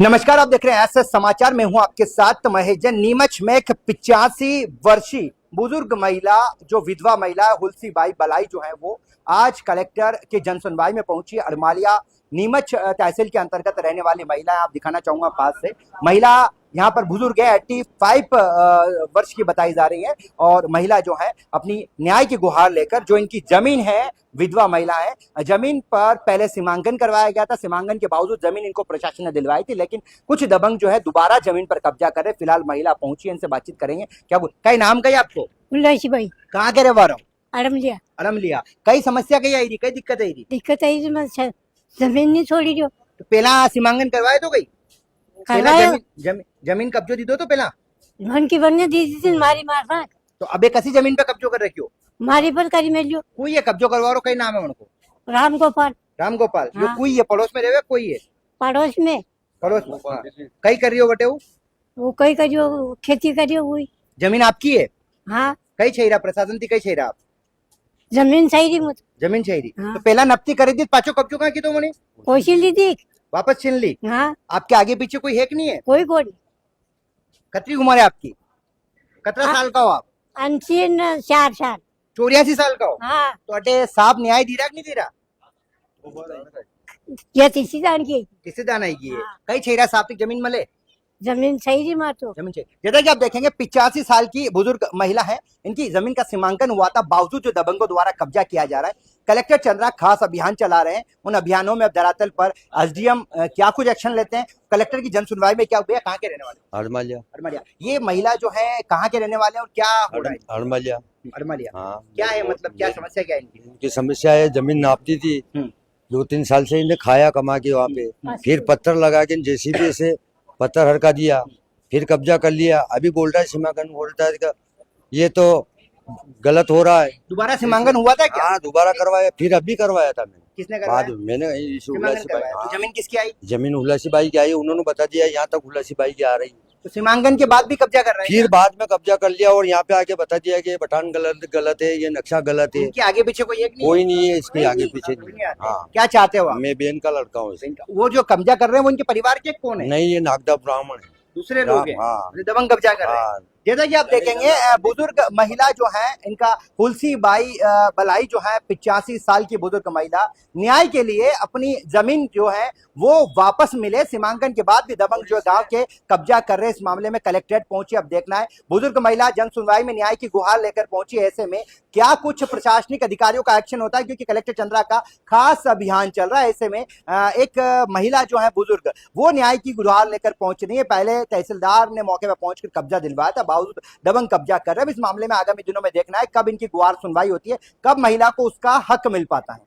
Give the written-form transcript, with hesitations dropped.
नमस्कार, आप देख रहे हैं एसएस समाचार। मैं हूं आपके साथ महेजन। नीमच में एक 85 वर्षीय बुजुर्ग महिला जो विधवा महिला हुलसी बाई बलाई जो है वो आज कलेक्टर के जनसुनवाई में पहुंची। अरमालिया नीमच तहसील के अंतर्गत रहने वाली महिला है। आप दिखाना चाहूंगा पास से। महिला यहाँ पर बुजुर्ग है, 85 वर्ष की बताई जा रही है और महिला जो है अपनी न्याय की गुहार लेकर, जो इनकी जमीन है, विधवा महिला है, जमीन पर पहले सीमांकन करवाया गया था। सीमांकन के बावजूद जमीन इनको प्रशासन ने दिलवाई थी, लेकिन कुछ दबंग जो है दोबारा जमीन पर कब्जा कर रहे। फिलहाल महिला पहुंची है, इनसे बातचीत करेंगे। क्या कई नाम कही आपको? उल्लासी भाई कहाँ के रहे? आराम लिया अलम लिया। कई समस्या कही आई थी, कई दिक्कत आई थी? दिक्कत आई तो जमीन नहीं छोड़ी जो तो पहला सीमांकन करवाए तो गई पहला करवाया जमीन कब्जो दी दो तो पहला मन की बनने दी थी मारी मार तो अबे कसी जमीन पे कब्जो कर रखी हो? मारी पर करी मिल कोई है कब्जो करवा रहा? कई नाम है उनको? राम गोपाल राम गोपाल। जो हाँ। कोई है पड़ोस में रहे? कोई है पड़ोस में पड़ोस में? हाँ। कई कर रही हो बटे? वो कई करियो खेती करियो हुई। जमीन आपकी है? हाँ कई छेरा प्रशासन थी? कई छेरा आप जमीन सही रही मुझ जमीन छेरी? हाँ। तो पहला नफ्ती करी थी, पाचो कब्जो कहाँ की तो मैंने कोशिश ली थी। वापस छीन ली? हाँ आपके आगे पीछे कोई है कि नहीं है? कोई को नहीं। कतरी उम्र है आपकी? कतरा हाँ। साल का हो आप? 84 साल। 84 साल का हो? हाँ तो अटे साहब न्याय दे रहा कि नहीं दे रहा? ये तीसरी दान की किसी दान आएगी है? हाँ। कई छेरा साहब की जमीन मले? जमीन सही रही मार तो जमीन चाहिए। जैसा कि आप देखेंगे 85 साल की बुजुर्ग महिला है, इनकी जमीन का सीमांकन हुआ था, बावजूद जो दबंगों द्वारा कब्जा किया जा रहा है। कलेक्टर चंद्रा खास अभियान चला रहे हैं। उन अभियानों में अब धरातल पर एसडीएम क्या कुछ एक्शन लेते हैं। कलेक्टर की जन सुनवाई में क्या हुआ? कहाँ के रहने वाले? अरमालिया। अरमालिया। ये महिला जो है कहाँ के रहने वाले हैं और क्या हो रहा है? अरमालिया। अरमालिया। हाँ, क्या है मतलब, क्या समस्या क्या है इनकी? उनकी समस्या है, जमीन नापती थी 2-3 साल से, इन्हें खाया कमा के वहाँ पे, फिर पत्थर लगा के जेसीबी से पत्थर हड़का दिया, फिर कब्जा कर लिया। अभी बोल रहा है सीमांकन हो रहा है, ये तो गलत हो रहा है। दोबारा सीमांकन हुआ था क्या? हाँ, दोबारा करवाया, फिर अभी करवाया था मैंने। किसने बाद करवाया? में मैंने सीमांकन करवाया। तो जमीन किसकी आई? जमीन हुलासी बाई की आई, उन्होंने बता दिया यहाँ तक हुलासी बाई की आ रही। तो सीमांकन के बाद भी कब्जा कर रहे हैं? फिर बाद में कब्जा कर लिया और यहाँ पे आके बता दिया कि पठान गलत है, ये नक्शा गलत है। इनके आगे पीछे कोई एक नहीं? कोई नहीं है इसके आगे पीछे नहीं। हाँ, क्या चाहते हो आप? मैं बेन का लड़का हूँ। वो जो कब्जा कर रहे हैं वो इनके परिवार के कौन है? नहीं, ये नागदा ब्राह्मण है, दूसरे लोग हैं? हाँ। दबंग कब्जा कर रहे हैं। हाँ। जैसा कि आप देखेंगे बुजुर्ग महिला जो है, इनका हुलसी बाई बलाई जो है 85 साल की बुजुर्ग महिला, न्याय के लिए अपनी जमीन जो है वो वापस मिले। सीमांकन के बाद भी दबंग जो गांव के कब्जा कर रहे, इस मामले में कलेक्ट्रेट पहुंची। अब देखना है बुजुर्ग महिला जन सुनवाई में न्याय की गुहार लेकर पहुंची। ऐसे में क्या कुछ प्रशासनिक अधिकारियों का एक्शन होता है, क्योंकि कलेक्टर चंद्रा का खास अभियान चल रहा है। ऐसे में एक महिला जो है बुजुर्ग, वो न्याय की गुहार लेकर पहुंच रही है। पहले तहसीलदार ने मौके पर पहुंचकर कब्जा दिलवाया था, बावजूद दबंग कब्जा कर रहे हैं। इस मामले में आगामी दिनों में देखना है कब इनकी गुहार सुनवाई होती है, कब महिला को उसका हक मिल पाता है।